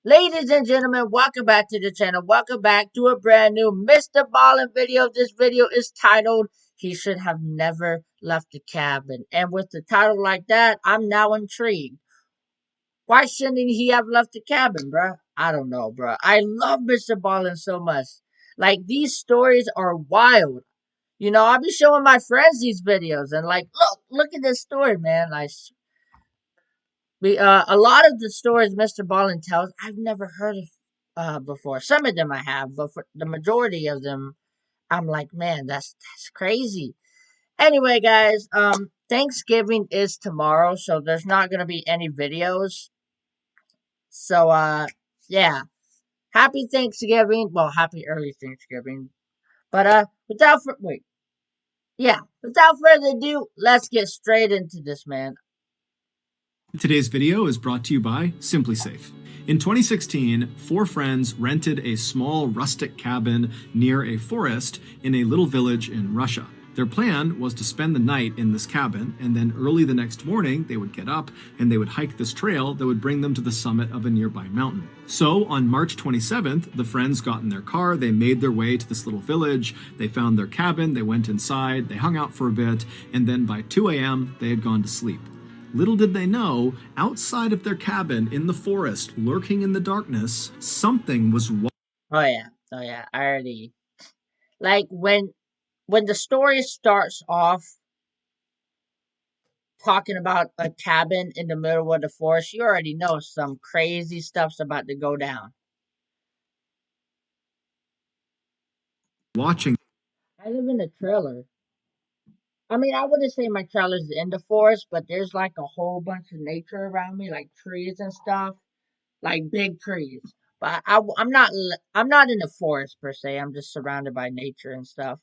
Ladies and gentlemen, welcome back to the channel. Welcome back to a brand new Mr. Ballin video. This video is titled, He Should Have Never Left the Cabin. And with the title like that, I'm now intrigued. Why shouldn't he have left the cabin, bruh? I don't know, bruh. I love Mr. Ballin so much. Like, these stories are wild. You know, I'll be showing my friends these videos and like, look at this story, man. A lot of the stories Mr. Ballin tells, I've never heard of before. Some of them I have, but for the majority of them, I'm like, man, that's crazy. Anyway, guys, Thanksgiving is tomorrow, so there's not gonna be any videos. So, yeah, happy Thanksgiving. Well, happy early Thanksgiving. But without further ado, let's get straight into this, man. Today's video is brought to you by SimpliSafe. In 2016, four friends rented a small rustic cabin near a forest in a little village in Russia. Their plan was to spend the night in this cabin, and then early the next morning, they would get up and they would hike this trail that would bring them to the summit of a nearby mountain. So on March 27th, the friends got in their car, they made their way to this little village, they found their cabin, they went inside, they hung out for a bit, and then by 2 a.m., they had gone to sleep. Little did they know, outside of their cabin in the forest, lurking in the darkness, something was wrong. Oh yeah, I already like when the story starts off talking about a cabin in the middle of the forest, you already know some crazy stuff's about to go down. Watching. I live in a trailer. I mean, I wouldn't say my trailer's in the forest, but there's like a whole bunch of nature around me, like trees and stuff, like big trees. But I'm not in the forest per se. I'm just surrounded by nature and stuff.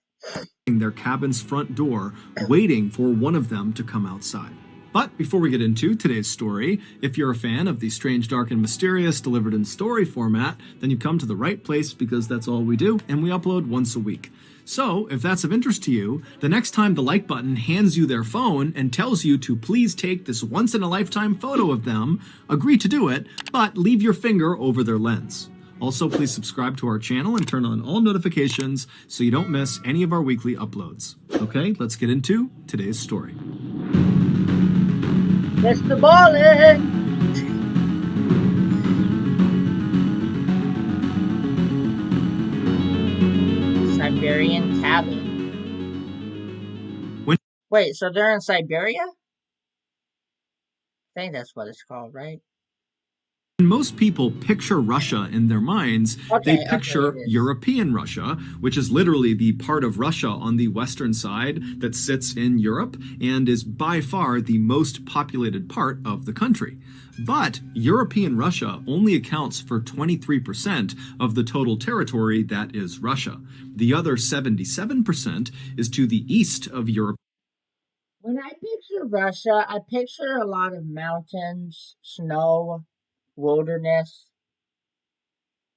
Their cabin's front door, waiting for one of them to come outside. But before we get into today's story, if you're a fan of the strange, dark, and mysterious delivered in story format, then you've come to the right place because that's all we do, and we upload once a week. So, if that's of interest to you, the next time the like button hands you their phone and tells you to please take this once-in-a-lifetime photo of them, agree to do it, but leave your finger over their lens. Also, please subscribe to our channel and turn on all notifications so you don't miss any of our weekly uploads. Okay, let's get into today's story. Mr. Ballin! Siberian cabin. Wait, so they're in Siberia? I think that's what it's called, right? When most people picture Russia in their minds, they picture European Russia, which is literally the part of Russia on the western side that sits in Europe and is by far the most populated part of the country. But European Russia only accounts for 23% of the total territory that is Russia. The other 77% is to the east of Europe. When I picture Russia, I picture a lot of mountains, snow, wilderness,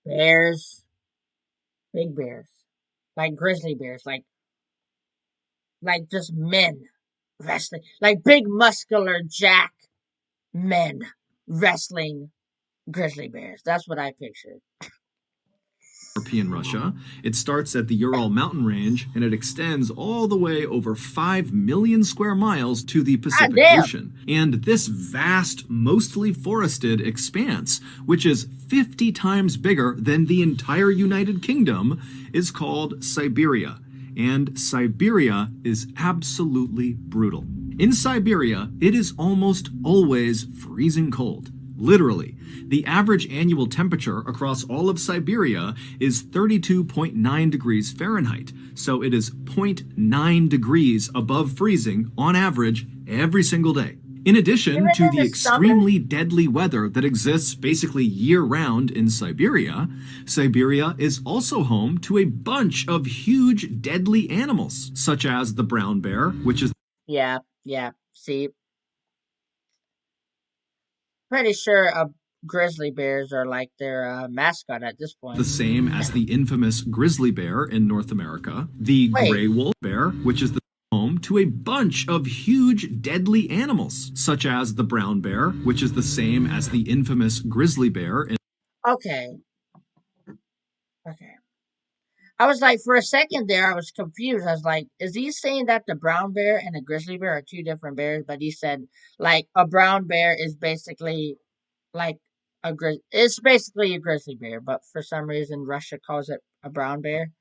bears, big bears, like grizzly bears, like just men wrestling, like big muscular jack men wrestling grizzly bears. That's what I pictured. European Russia. It starts at the Ural mountain range and it extends all the way over 5 million square miles to the Pacific Ocean. And this vast, mostly forested expanse, which is 50 times bigger than the entire United Kingdom, is called Siberia. And Siberia is absolutely brutal. In Siberia, it is almost always freezing cold. Literally, the average annual temperature across all of Siberia is 32.9 degrees Fahrenheit, so it is 0.9 degrees above freezing on average every single day. In addition to the extremely deadly weather that exists basically year-round in Siberia, Siberia is also home to a bunch of huge deadly animals, such as the brown bear, which is... Yeah, see... Pretty sure grizzly bears are like their mascot at this point. The same as the infamous grizzly bear in North America, the gray wolf bear, which is the home to a bunch of huge deadly animals, such as the brown bear, which is the same as the infamous grizzly bear in... Okay. Okay. I was like, for a second there, I was confused. I was like, is he saying that the brown bear and the grizzly bear are two different bears? But he said, like, a brown bear is basically like it's basically a grizzly bear, but for some reason Russia calls it a brown bear.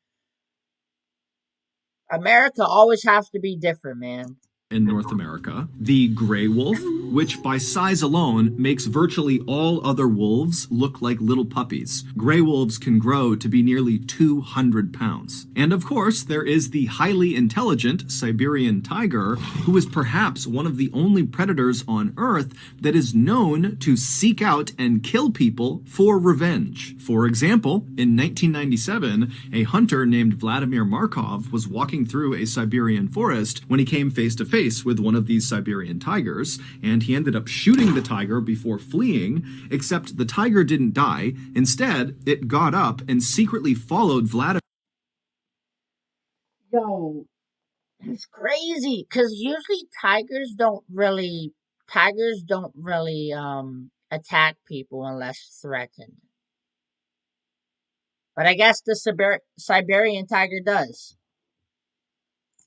America always has to be different, man. In North America, the gray wolf, which by size alone makes virtually all other wolves look like little puppies. Gray wolves can grow to be nearly 200 pounds. And of course, there is the highly intelligent Siberian tiger, who is perhaps one of the only predators on Earth that is known to seek out and kill people for revenge. For example, in 1997, a hunter named Vladimir Markov was walking through a Siberian forest when he came face to face with one of these Siberian tigers, and he ended up shooting the tiger before fleeing, except the tiger didn't die. Instead, it got up and secretly followed Vladimir. Yo, it's crazy because usually tigers don't really attack people unless threatened. But I guess the Siberian tiger does.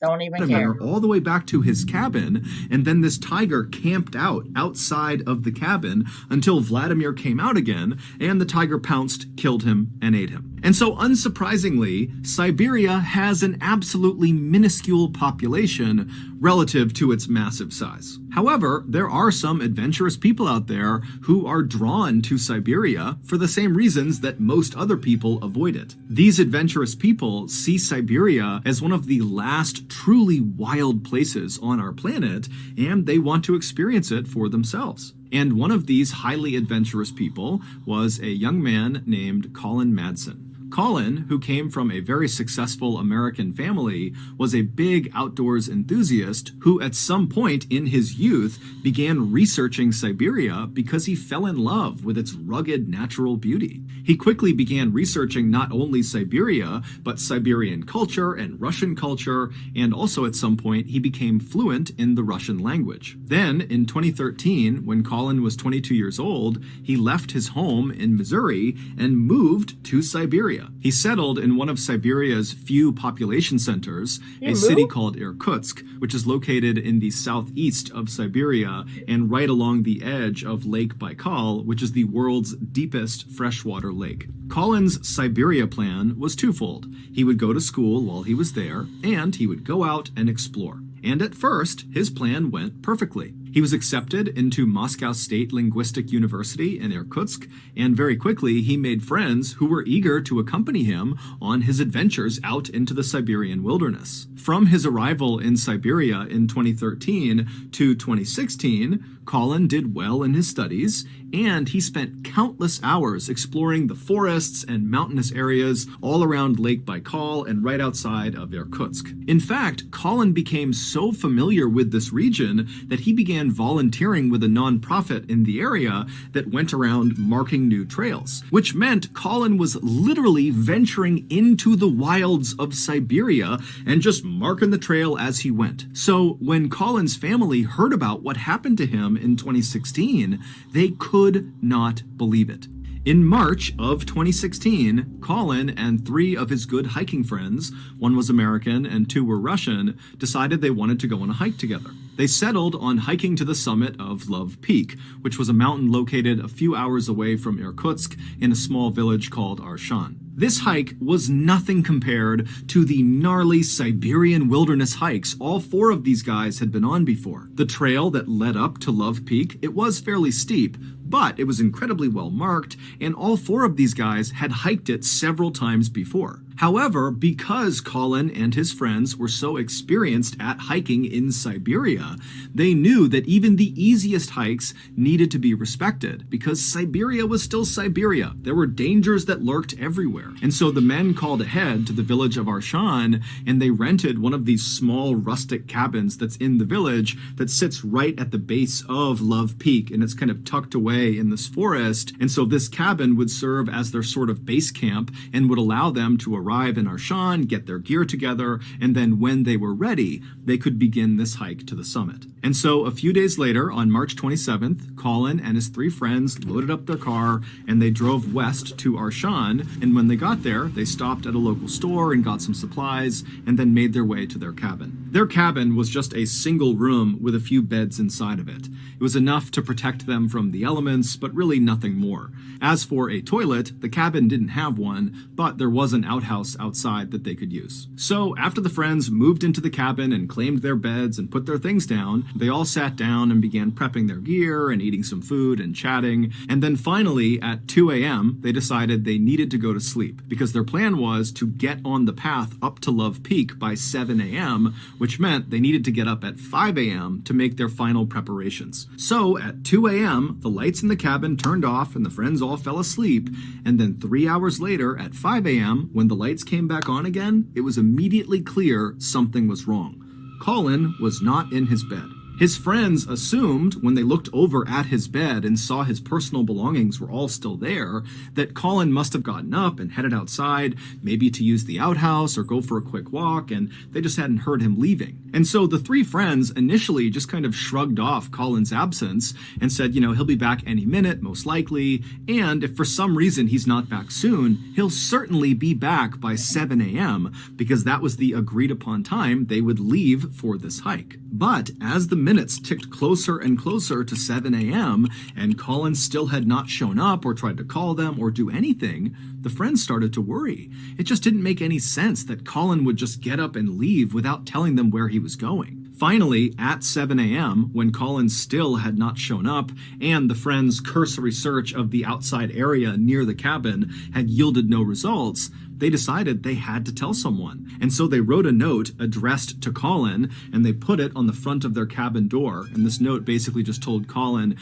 Don't even care. All the way back to his cabin, and then this tiger camped out outside of the cabin until Vladimir came out again, and the tiger pounced, killed him, and ate him. And so, unsurprisingly, Siberia has an absolutely minuscule population relative to its massive size. However, there are some adventurous people out there who are drawn to Siberia for the same reasons that most other people avoid it. These adventurous people see Siberia as one of the last truly wild places on our planet, and they want to experience it for themselves. And one of these highly adventurous people was a young man named Colin Madsen. Colin, who came from a very successful American family, was a big outdoors enthusiast who at some point in his youth began researching Siberia because he fell in love with its rugged natural beauty. He quickly began researching not only Siberia, but Siberian culture and Russian culture, and also at some point he became fluent in the Russian language. Then, in 2013, when Colin was 22 years old, he left his home in Missouri and moved to Siberia. He settled in one of Siberia's few population centers, a city called Irkutsk, which is located in the southeast of Siberia and right along the edge of Lake Baikal, which is the world's deepest freshwater lake. Colin's Siberia plan was twofold. He would go to school while he was there, and he would go out and explore. And at first, his plan went perfectly. He was accepted into Moscow State Linguistic University in Irkutsk, and very quickly he made friends who were eager to accompany him on his adventures out into the Siberian wilderness. From his arrival in Siberia in 2013 to 2016, Colin did well in his studies, and he spent countless hours exploring the forests and mountainous areas all around Lake Baikal and right outside of Irkutsk. In fact, Colin became so familiar with this region that he began volunteering with a nonprofit in the area that went around marking new trails, which meant Colin was literally venturing into the wilds of Siberia and just marking the trail as he went. So when Colin's family heard about what happened to him in 2016, they could not believe it. In March of 2016, Colin and 3 of his good hiking friends, one was American and 2 were Russian, decided they wanted to go on a hike together. They settled on hiking to the summit of Love Peak, which was a mountain located a few hours away from Irkutsk in a small village called Arshan. This hike was nothing compared to the gnarly Siberian wilderness hikes all 4 of these guys had been on before. The trail that led up to Love Peak, it was fairly steep, but it was incredibly well marked, and all 4 of these guys had hiked it several times before. However, because Colin and his friends were so experienced at hiking in Siberia, they knew that even the easiest hikes needed to be respected, because Siberia was still Siberia. There were dangers that lurked everywhere. And so the men called ahead to the village of Arshan, and they rented one of these small rustic cabins that's in the village that sits right at the base of Love Peak, and it's kind of tucked away in this forest. And so this cabin would serve as their sort of base camp and would allow them to arrive in Arshan, get their gear together, and then when they were ready, they could begin this hike to the summit. And so a few days later, on March 27th, Colin and his 3 friends loaded up their car and they drove west to Arshan. And when they got there, they stopped at a local store and got some supplies and then made their way to their cabin. Their cabin was just a single room with a few beds inside of it. It was enough to protect them from the elements, but really nothing more. As for a toilet, the cabin didn't have one, but there was an outhouse outside that they could use. So after the friends moved into the cabin and claimed their beds and put their things down, they all sat down and began prepping their gear and eating some food and chatting. And then finally, at 2 a.m., they decided they needed to go to sleep because their plan was to get on the path up to Love Peak by 7 a.m., which meant they needed to get up at 5 a.m. to make their final preparations. So at 2 a.m., the lights in the cabin turned off and the friends all fell asleep. And then 3 hours later, at 5 a.m., when the lights came back on again, it was immediately clear something was wrong. Colin was not in his bed. His friends assumed, when they looked over at his bed and saw his personal belongings were all still there, that Colin must have gotten up and headed outside, maybe to use the outhouse or go for a quick walk, and they just hadn't heard him leaving. And so the 3 friends initially just kind of shrugged off Colin's absence and said, he'll be back any minute, most likely, and if for some reason he's not back soon, he'll certainly be back by 7 a.m., because that was the agreed upon time they would leave for this hike. But as the minutes ticked closer and closer to 7 a.m., and Colin still had not shown up or tried to call them or do anything, the friends started to worry. It just didn't make any sense that Colin would just get up and leave without telling them where he was going. Finally, at 7 a.m., when Colin still had not shown up, and the friends' cursory search of the outside area near the cabin had yielded no results, they decided they had to tell someone. And so they wrote a note addressed to Colin, and they put it on the front of their cabin door. And this note basically just told Colin,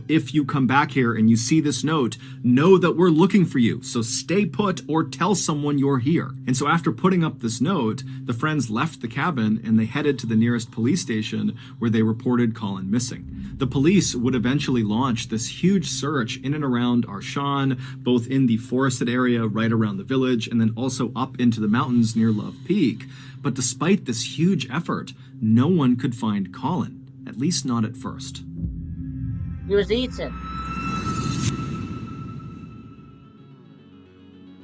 if you come back here and you see this note, know that we're looking for you. So stay put or tell someone you're here. And so after putting up this note, the friends left the cabin and they headed to the nearest police station where they reported Colin missing. The police would eventually launch this huge search in and around Arshan, both in the forested area right around the village and then also up into the mountains near Love Peak. But despite this huge effort, no one could find Colin, at least not at first. He was eaten.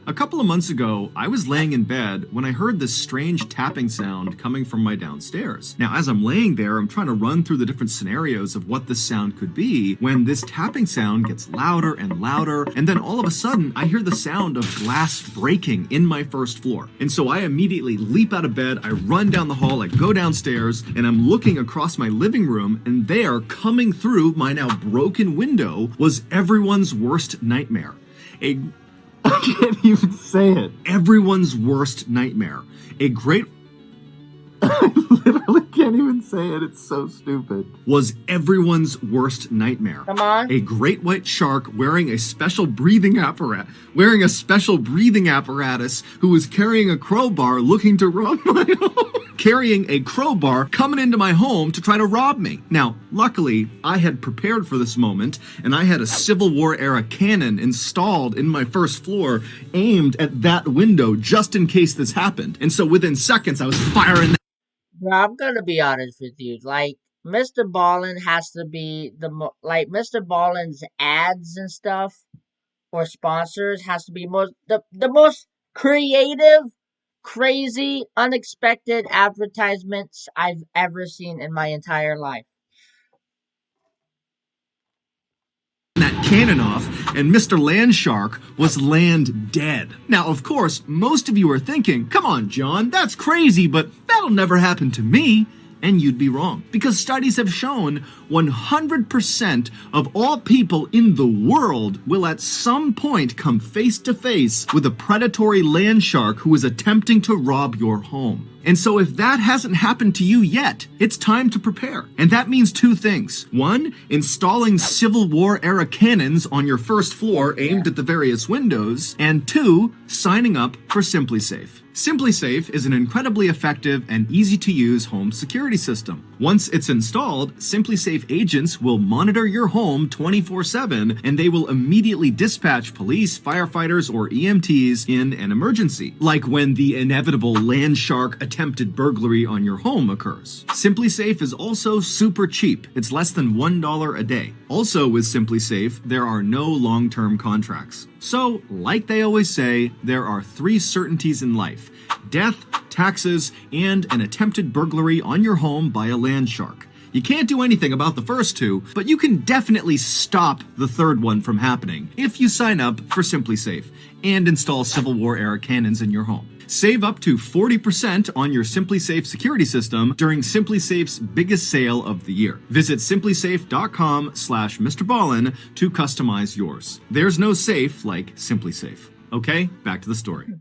A couple of months ago, I was laying in bed when I heard this strange tapping sound coming from my downstairs. Now, as I'm laying there, I'm trying to run through the different scenarios of what this sound could be when this tapping sound gets louder and louder, and then all of a sudden, I hear the sound of glass breaking in my first floor. And so I immediately leap out of bed, I run down the hall, I go downstairs, and I'm looking across my living room, and there, coming through my now broken window, was everyone's worst nightmare. I can't even say it. Everyone's worst nightmare. I literally can't even say it. It's so stupid. Was everyone's worst nightmare. Come on. A great white shark wearing a special breathing apparatus who was carrying a crowbar looking to rob my home. Carrying a crowbar coming into my home to try to rob me. Now, luckily, I had prepared for this moment, and I had a Civil War era cannon installed in my first floor, aimed at that window just in case this happened. And so within seconds, I was firing that. Bro, I'm gonna be honest with you. Like, Mr. Ballin has to be Mr. Ballin's ads and stuff, or sponsors, has to be the most creative, crazy, unexpected advertisements I've ever seen in my entire life. That cannon off, and Mr. Landshark was land dead. Now, of course, most of you are thinking, come on, John, that's crazy, but that'll never happen to me. And you'd be wrong, because studies have shown 100% of all people in the world will at some point come face to face with a predatory land shark who is attempting to rob your home. And so if that hasn't happened to you yet, it's time to prepare. And that means 2 things. 1, installing Civil War era cannons on your first floor aimed at the various windows. And 2, signing up for SimpliSafe. SimpliSafe is an incredibly effective and easy to use home security system. Once it's installed, SimpliSafe agents will monitor your home 24/7, and they will immediately dispatch police, firefighters, or EMTs in an emergency, like when the inevitable Landshark attempted burglary on your home occurs. SimpliSafe is also super cheap. It's less than $1 a day. Also with SimpliSafe, there are no long-term contracts. So, like they always say, there are 3 certainties in life: death, taxes, and an attempted burglary on your home by a land shark. You can't do anything about the first 2, but you can definitely stop the third one from happening if you sign up for SimpliSafe and install Civil War-era cannons in your home. Save up to 40% on your SimpliSafe security system during SimpliSafe's biggest sale of the year. Visit simplisafe.com/MrBallin to customize yours. There's no safe like SimpliSafe. Okay, back to the story.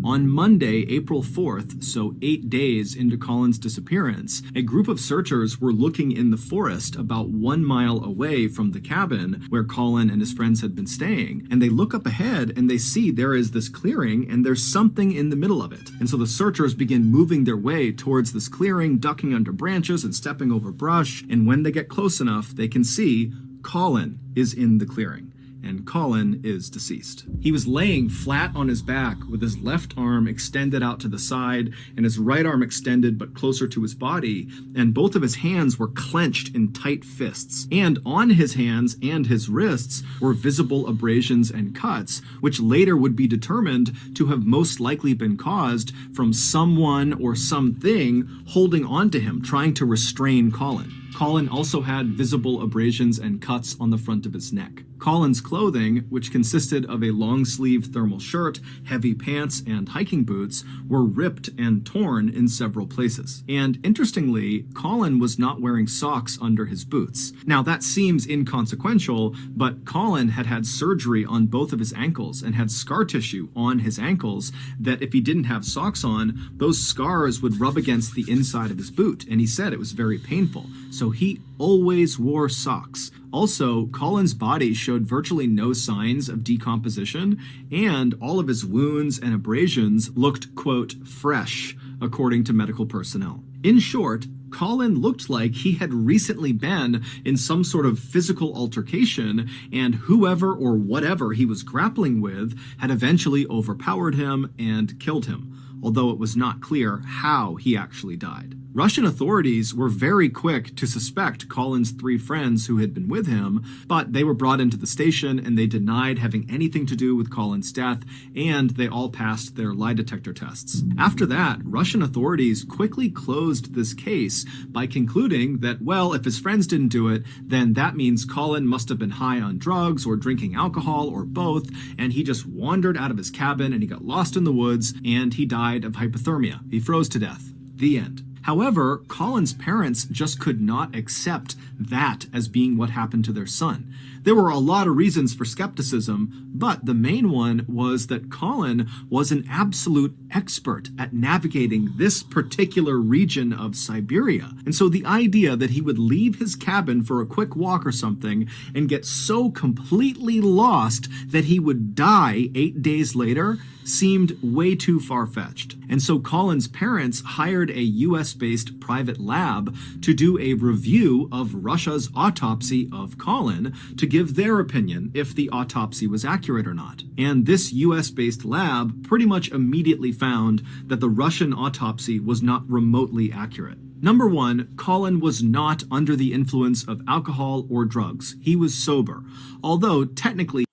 On Monday, April 4th, so 8 days into Colin's disappearance, a group of searchers were looking in the forest about 1 mile away from the cabin where Colin and his friends had been staying, and they look up ahead and they see there is this clearing and there's something in the middle of it. And so the searchers begin moving their way towards this clearing, ducking under branches and stepping over brush, and when they get close enough, they can see Colin is in the clearing. And Colin is deceased. He was laying flat on his back with his left arm extended out to the side and his right arm extended but closer to his body, and both of his hands were clenched in tight fists. And on his hands and his wrists were visible abrasions and cuts, which later would be determined to have most likely been caused from someone or something holding onto him, trying to restrain Colin. Colin also had visible abrasions and cuts on the front of his neck. Colin's clothing, which consisted of a long-sleeve thermal shirt, heavy pants, and hiking boots, were ripped and torn in several places. And interestingly, Colin was not wearing socks under his boots. Now that seems inconsequential, but Colin had had surgery on both of his ankles and had scar tissue on his ankles that if he didn't have socks on, those scars would rub against the inside of his boot, and he said it was very painful. So he always wore socks. Also, Colin's body showed virtually no signs of decomposition, and all of his wounds and abrasions looked, quote, fresh, according to medical personnel. In short, Colin looked like he had recently been in some sort of physical altercation, and whoever or whatever he was grappling with had eventually overpowered him and killed him, although it was not clear how he actually died. Russian authorities were very quick to suspect Colin's 3 friends who had been with him, but they were brought into the station and they denied having anything to do with Colin's death, and they all passed their lie detector tests. After that, Russian authorities quickly closed this case by concluding that, well, if his friends didn't do it, then that means Colin must have been high on drugs or drinking alcohol or both, and he just wandered out of his cabin and he got lost in the woods and he died of hypothermia. He froze to death. The end. However, Colin's parents just could not accept that as being what happened to their son. There were a lot of reasons for skepticism, but the main one was that Colin was an absolute expert at navigating this particular region of Siberia. And so the idea that he would leave his cabin for a quick walk or something and get so completely lost that he would die 8 days later seemed way too far-fetched. And so Colin's parents hired a US-based private lab to do a review of Russia's autopsy of Colin to give their opinion if the autopsy was accurate or not. And this US-based lab pretty much immediately found that the Russian autopsy was not remotely accurate. Number 1, Colin was not under the influence of alcohol or drugs. He was sober, although technically...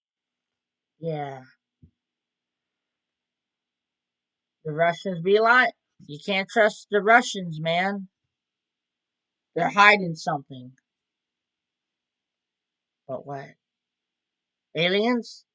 Yeah. The Russians be like, you can't trust the Russians, man. They're hiding something. But what? Aliens?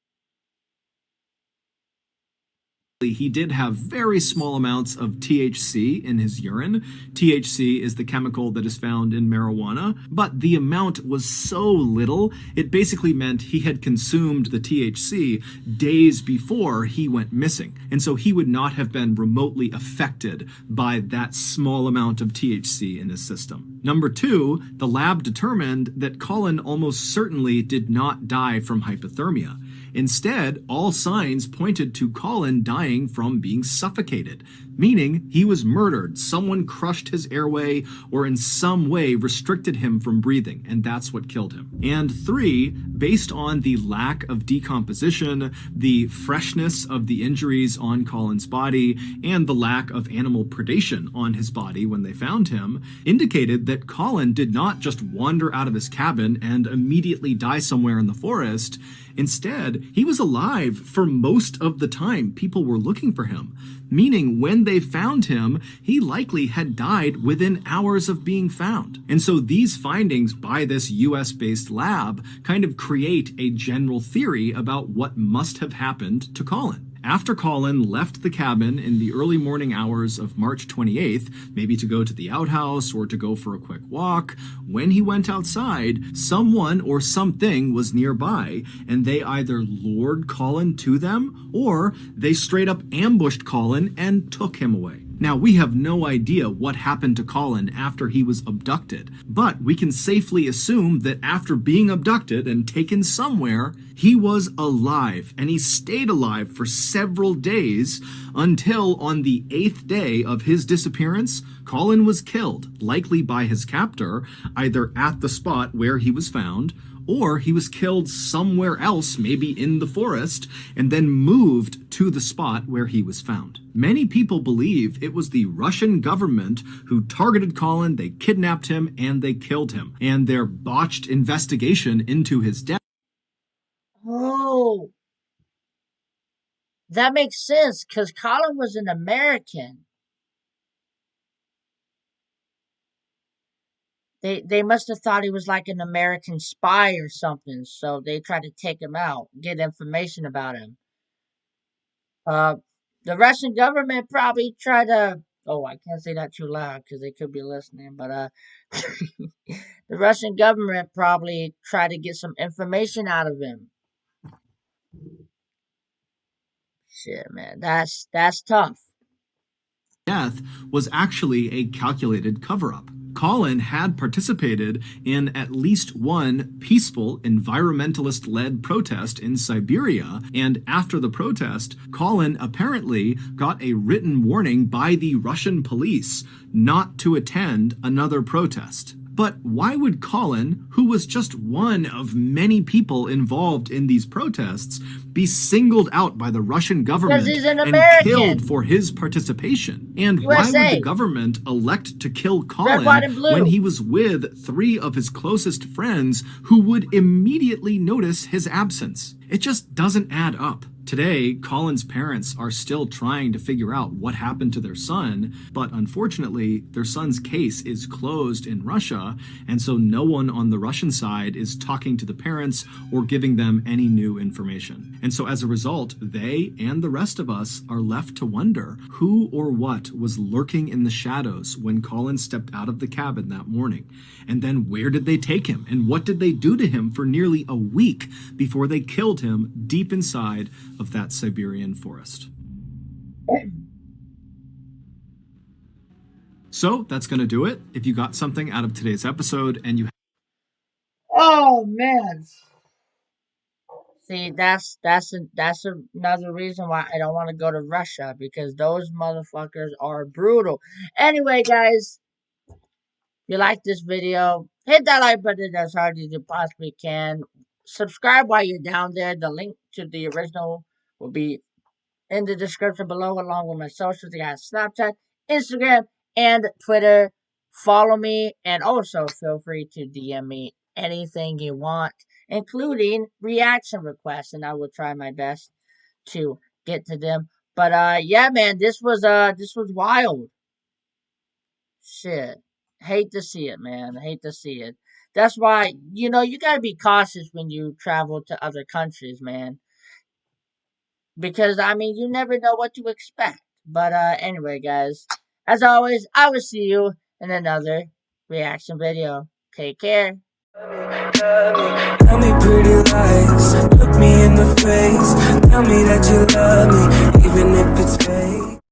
He did have very small amounts of THC in his urine. THC is the chemical that is found in marijuana, but the amount was so little, it basically meant he had consumed the THC days before he went missing. And so he would not have been remotely affected by that small amount of THC in his system. Number 2, the lab determined that Colin almost certainly did not die from hypothermia. Instead, all signs pointed to Colin dying from being suffocated, meaning he was murdered. Someone crushed his airway or in some way restricted him from breathing, and that's what killed him. And 3, based on the lack of decomposition, the freshness of the injuries on Colin's body, and the lack of animal predation on his body when they found him, indicated that Colin did not just wander out of his cabin and immediately die somewhere in the forest. Instead, he was alive for most of the time people were looking for him, meaning when they found him, he likely had died within hours of being found. And so these findings by this US-based lab kind of create a general theory about what must have happened to Colin. After Colin left the cabin in the early morning hours of March 28th, maybe to go to the outhouse or to go for a quick walk, when he went outside, someone or something was nearby, and they either lured Colin to them or they straight up ambushed Colin and took him away. Now, we have no idea what happened to Colin after he was abducted, but we can safely assume that after being abducted and taken somewhere, he was alive, and he stayed alive for several days until on the 8th day of his disappearance, Colin was killed, likely by his captor, either at the spot where he was found, or he was killed somewhere else, maybe in the forest, and then moved to the spot where he was found. Many people believe it was the Russian government who targeted Colin, they kidnapped him, and they killed him. And their botched investigation into his death. Oh, that makes sense, because Colin was an American. They must have thought he was like an American spy or something, so they tried to take him out, get information about him. The Russian government probably tried to. Oh, I can't say that too loud because they could be listening. But the Russian government probably tried to get some information out of him. Shit, man, that's tough. Death was actually a calculated cover-up. Colin had participated in at least one peaceful environmentalist-led protest in Siberia, and after the protest, Colin apparently got a written warning by the Russian police not to attend another protest. But why would Colin, who was just one of many people involved in these protests, be singled out by the Russian government and killed for his participation? And why would the government elect to kill Colin when he was with 3 of his closest friends who would immediately notice his absence? It just doesn't add up. Today, Colin's parents are still trying to figure out what happened to their son, but unfortunately, their son's case is closed in Russia, and so no one on the Russian side is talking to the parents or giving them any new information. And so as a result, they and the rest of us are left to wonder who or what was lurking in the shadows when Colin stepped out of the cabin that morning. And then where did they take him, and what did they do to him for nearly a week before they killed him deep inside of that Siberian forest? So that's going to do it. If you got something out of today's episode and you... Oh, man. See, that's another reason why I don't want to go to Russia, because those motherfuckers are brutal. Anyway, guys, if you like this video, hit that like button as hard as you possibly can. Subscribe while you're down there. The link to the original will be in the description below, along with my socials. I got Snapchat, Instagram, and Twitter. Follow me, and also feel free to DM me anything you want, including reaction requests, and I will try my best to get to them. But yeah, man, this was wild. Shit. Hate to see it, man. Hate to see it. That's why, you gotta be cautious when you travel to other countries, man. Because, you never know what to expect. But anyway, guys, as always, I will see you in another reaction video. Take care. Tell me pretty lies, look me in the face, tell me that you love me, even if it's